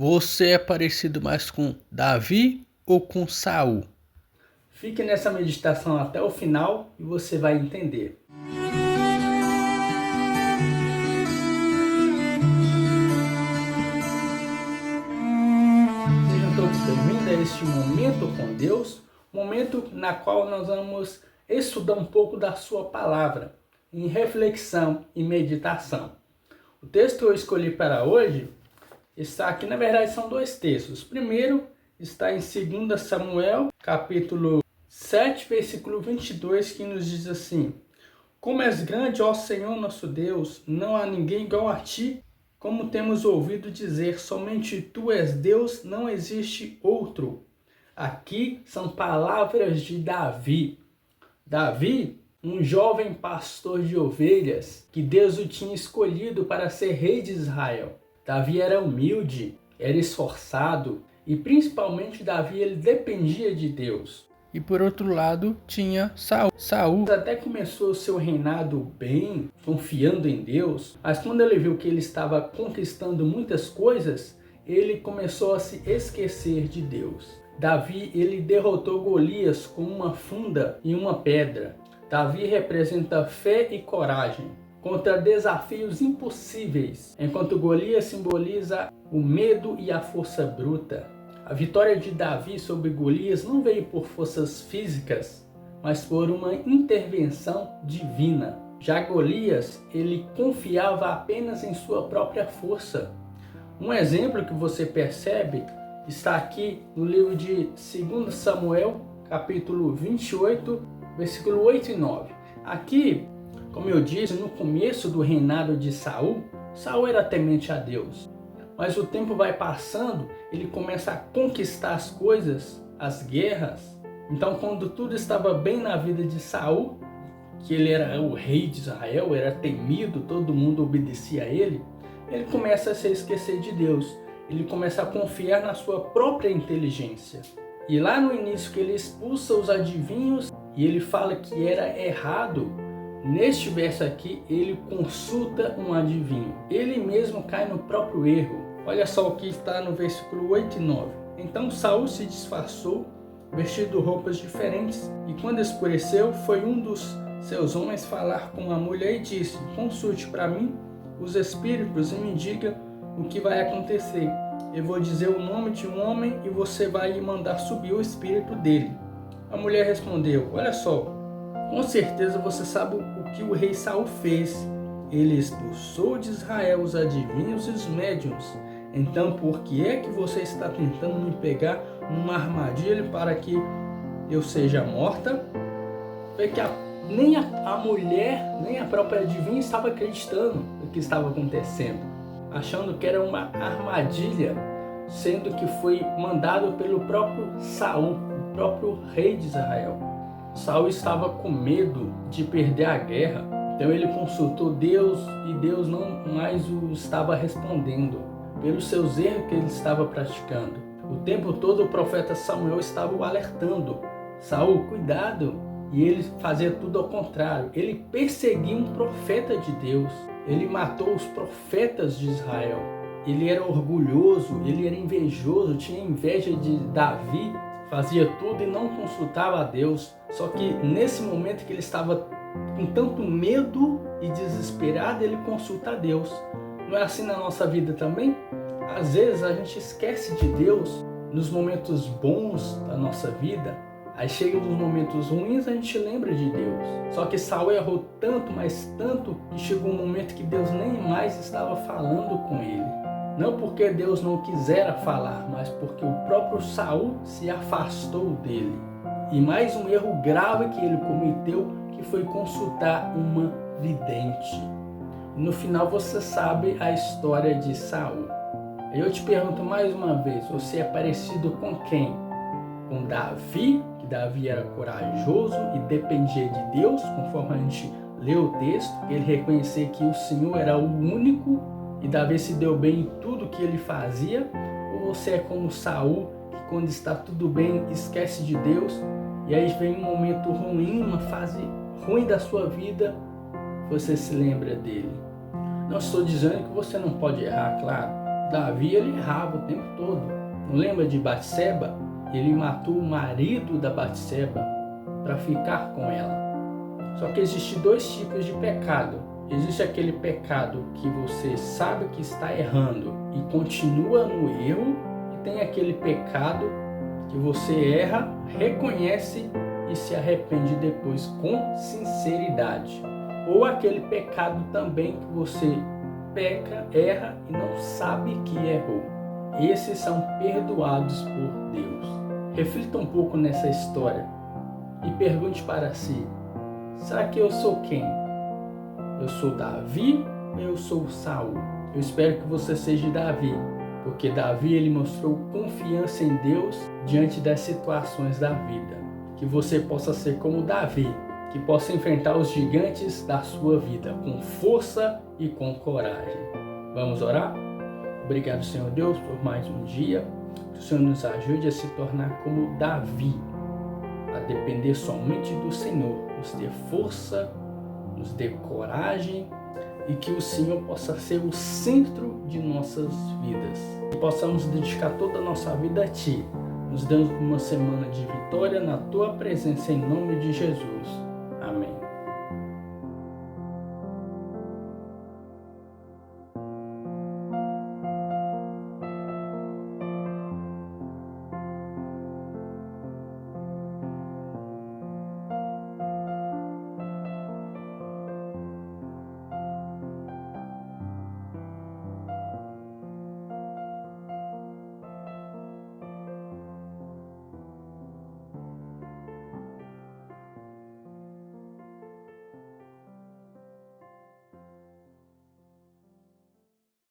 Você é parecido mais com Davi ou com Saul? Fique nessa meditação até o final e você vai entender. Sejam todos bem-vindos a este momento com Deus, momento na qual nós vamos estudar um pouco da sua palavra, em reflexão e meditação. O texto que eu escolhi para hoje está aqui, na verdade são dois textos. O primeiro está em 2 Samuel, capítulo 7, versículo 22, que nos diz assim: Como és grande, ó Senhor nosso Deus, não há ninguém igual a ti, como temos ouvido dizer, somente tu és Deus, não existe outro. Aqui são palavras de Davi. Davi, um jovem pastor de ovelhas, que Deus o tinha escolhido para ser rei de Israel. Davi era humilde, era esforçado e principalmente Davi ele dependia de Deus. E por outro lado tinha Saul. Saul até começou o seu reinado bem, confiando em Deus, mas quando ele viu que ele estava conquistando muitas coisas, ele começou a se esquecer de Deus. Davi ele derrotou Golias com uma funda e uma pedra. Davi representa fé e coragem contra desafios impossíveis, enquanto Golias simboliza o medo e a força bruta. A vitória de Davi sobre Golias não veio por forças físicas, mas por uma intervenção divina. Já Golias, ele confiava apenas em sua própria força. Um exemplo que você percebe está aqui no livro de 2 Samuel, capítulo 28, versículo 8 e 9. Aqui, como eu disse, no começo do reinado de Saul, Saul era temente a Deus. Mas o tempo vai passando, ele começa a conquistar as coisas, as guerras. Então, quando tudo estava bem na vida de Saul, que ele era o rei de Israel, era temido, todo mundo obedecia a ele, ele começa a se esquecer de Deus. Ele começa a confiar na sua própria inteligência. E lá no início que ele expulsa os adivinhos e ele fala que era errado, neste verso aqui ele consulta um adivinho. Ele mesmo cai no próprio erro. Olha só o que está no versículo 8 e 9. Então Saul se disfarçou, vestido roupas diferentes, e quando escureceu, foi um dos seus homens falar com a mulher e disse: Consulte para mim os espíritos e me diga o que vai acontecer. Eu vou dizer o nome de um homem e você vai mandar subir o espírito dele. A mulher respondeu: Olha só, com certeza você sabe o que o rei Saul fez. Ele expulsou de Israel os adivinhos e os médiuns. Então por que é que você está tentando me pegar numa armadilha para que eu seja morta? Foi que nem a mulher, nem a própria adivinha estava acreditando no que estava acontecendo, achando que era uma armadilha, sendo que foi mandado pelo próprio Saul, o próprio rei de Israel. Saul estava com medo de perder a guerra, então ele consultou Deus e Deus não mais o estava respondendo pelos seus erros que ele estava praticando. O tempo todo o profeta Samuel estava o alertando: Saul, cuidado! E ele fazia tudo ao contrário. Ele perseguia um profeta de Deus. Ele matou os profetas de Israel. Ele era orgulhoso, ele era invejoso, tinha inveja de Davi, fazia tudo e não consultava a Deus. Só que nesse momento que ele estava com tanto medo e desesperado, ele consulta a Deus. Não é assim na nossa vida também? Às vezes a gente esquece de Deus nos momentos bons da nossa vida. Aí chega nos momentos ruins, a gente lembra de Deus. Só que Saul errou tanto, mas tanto, que chegou um momento que Deus nem mais estava falando com ele. Não porque Deus não quisera falar, mas porque o próprio Saul se afastou dele. E mais um erro grave que ele cometeu, que foi consultar uma vidente. No final você sabe a história de Saul. Eu te pergunto mais uma vez, você é parecido com quem? Com Davi, que Davi era corajoso e dependia de Deus, conforme a gente leu o texto, ele reconhecia que o Senhor era o único e Davi se deu bem em tudo que ele fazia? Ou você é como Saul, que quando está tudo bem esquece de Deus e aí vem um momento ruim, uma fase ruim da sua vida, você se lembra dele? Não estou dizendo que você não pode errar, claro. Davi, ele errava o tempo todo. Não lembra de Batseba? Ele matou o marido da Batseba para ficar com ela. Só que existem dois tipos de pecado. Existe aquele pecado que você sabe que está errando e continua no erro, e tem aquele pecado que você erra, reconhece e se arrepende depois com sinceridade. Ou aquele pecado também que você peca, erra e não sabe que errou. Esses são perdoados por Deus. Reflita um pouco nessa história e pergunte para si: será que eu sou quem? Eu sou Davi ou eu sou Saul? Eu espero que você seja Davi, porque Davi ele mostrou confiança em Deus diante das situações da vida. Que você possa ser como Davi, que possa enfrentar os gigantes da sua vida com força e com coragem. Vamos orar? Obrigado, Senhor Deus, por mais um dia. Que o Senhor nos ajude a se tornar como Davi, a depender somente do Senhor, nos dê força, nos dê coragem e que o Senhor possa ser o centro de nossas vidas. Que possamos dedicar toda a nossa vida a Ti, nos dando uma semana de vitória na Tua presença, em nome de Jesus.